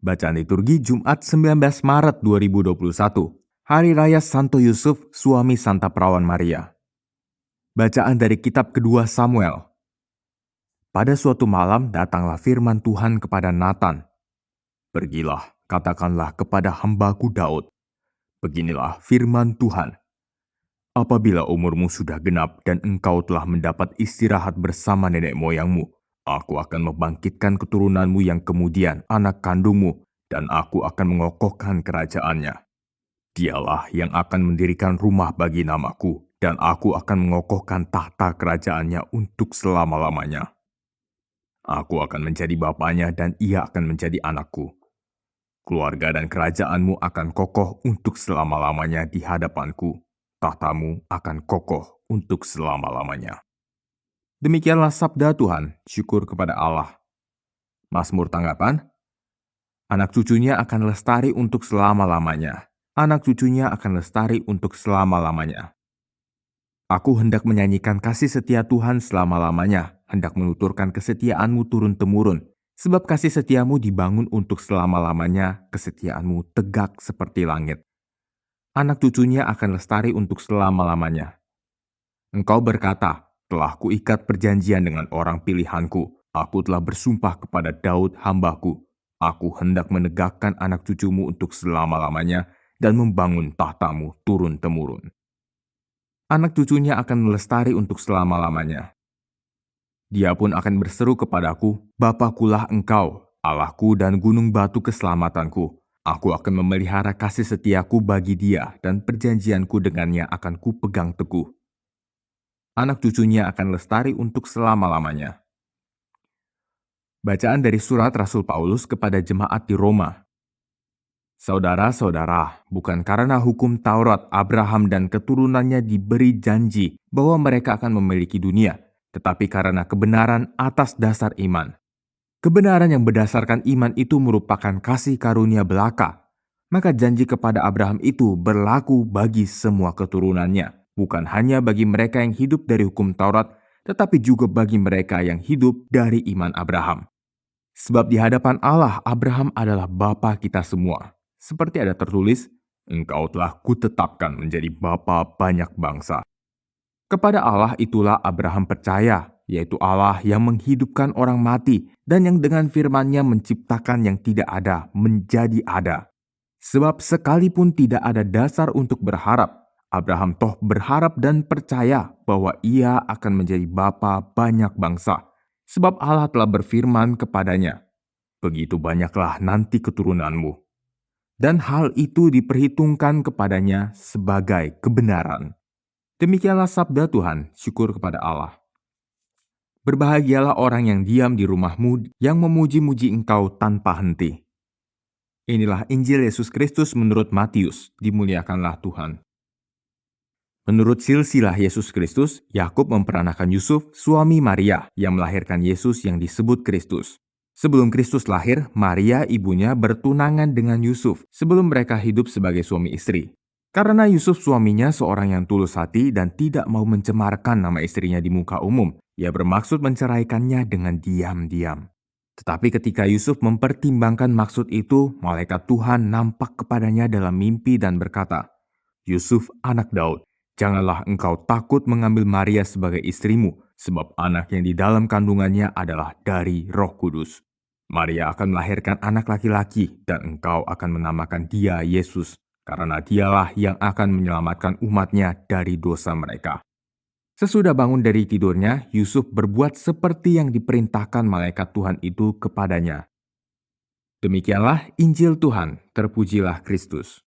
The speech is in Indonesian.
Bacaan liturgi Jumat 19 Maret 2021, Hari Raya Santo Yusuf, suami Santa Perawan Maria. Bacaan dari kitab kedua Samuel. Pada suatu malam datanglah firman Tuhan kepada Natan. Pergilah, katakanlah kepada hambaku Daud. Beginilah firman Tuhan. Apabila umurmu sudah genap dan engkau telah mendapat istirahat bersama nenek moyangmu, aku akan membangkitkan keturunanmu yang kemudian anak kandungmu, dan aku akan mengokohkan kerajaannya. Dialah yang akan mendirikan rumah bagi namaku, dan aku akan mengokohkan tahta kerajaannya untuk selama-lamanya. Aku akan menjadi bapaknya dan ia akan menjadi anakku. Keluarga dan kerajaanmu akan kokoh untuk selama-lamanya di hadapanku. Tahtamu akan kokoh untuk selama-lamanya. Demikianlah sabda Tuhan, syukur kepada Allah. Mazmur tanggapan, anak cucunya akan lestari untuk selama-lamanya. Anak cucunya akan lestari untuk selama-lamanya. Aku hendak menyanyikan kasih setia Tuhan selama-lamanya, hendak menuturkan kesetiaanmu turun-temurun. Sebab kasih setiamu dibangun untuk selama-lamanya, kesetiaanmu tegak seperti langit. Anak cucunya akan lestari untuk selama-lamanya. Engkau berkata, telah kuikat perjanjian dengan orang pilihanku. Aku telah bersumpah kepada Daud hambaku. Aku hendak menegakkan anak cucumu untuk selama-lamanya dan membangun tahtamu turun-temurun. Anak cucunya akan melestari untuk selama-lamanya. Dia pun akan berseru kepadaku, Bapakulah engkau, Allahku dan gunung batu keselamatanku. Aku akan memelihara kasih setiaku bagi dia dan perjanjianku dengannya akan kupegang teguh. Anak cucunya akan lestari untuk selama-lamanya. Bacaan dari surat Rasul Paulus kepada jemaat di Roma. Saudara-saudara, bukan karena hukum Taurat, Abraham dan keturunannya diberi janji bahwa mereka akan memiliki dunia, tetapi karena kebenaran atas dasar iman. Kebenaran yang berdasarkan iman itu merupakan kasih karunia belaka. Maka janji kepada Abraham itu berlaku bagi semua keturunannya, bukan hanya bagi mereka yang hidup dari hukum Taurat, tetapi juga bagi mereka yang hidup dari iman Abraham. Sebab di hadapan Allah, Abraham adalah bapa kita semua. Seperti ada tertulis, engkau telah kutetapkan menjadi bapa banyak bangsa. Kepada Allah itulah Abraham percaya, yaitu Allah yang menghidupkan orang mati dan yang dengan firman-Nya menciptakan yang tidak ada menjadi ada. Sebab sekalipun tidak ada dasar untuk berharap, Abraham toh berharap dan percaya bahwa ia akan menjadi bapa banyak bangsa. Sebab Allah telah berfirman kepadanya, begitu banyaklah nanti keturunanmu. Dan hal itu diperhitungkan kepadanya sebagai kebenaran. Demikianlah sabda Tuhan, syukur kepada Allah. Berbahagialah orang yang diam di rumahmu, yang memuji-muji engkau tanpa henti. Inilah Injil Yesus Kristus menurut Matius, dimuliakanlah Tuhan. Menurut silsilah Yesus Kristus, Yakub memperanakan Yusuf, suami Maria, yang melahirkan Yesus yang disebut Kristus. Sebelum Kristus lahir, Maria ibunya bertunangan dengan Yusuf sebelum mereka hidup sebagai suami istri. Karena Yusuf suaminya seorang yang tulus hati dan tidak mau mencemarkan nama istrinya di muka umum, ia bermaksud menceraikannya dengan diam-diam. Tetapi ketika Yusuf mempertimbangkan maksud itu, malaikat Tuhan nampak kepadanya dalam mimpi dan berkata, Yusuf anak Daud, janganlah engkau takut mengambil Maria sebagai istrimu, sebab anak yang di dalam kandungannya adalah dari Roh Kudus. Maria akan melahirkan anak laki-laki dan engkau akan menamakan dia Yesus, karena dialah yang akan menyelamatkan umatnya dari dosa mereka. Sesudah bangun dari tidurnya, Yusuf berbuat seperti yang diperintahkan malaikat Tuhan itu kepadanya. Demikianlah Injil Tuhan, terpujilah Kristus.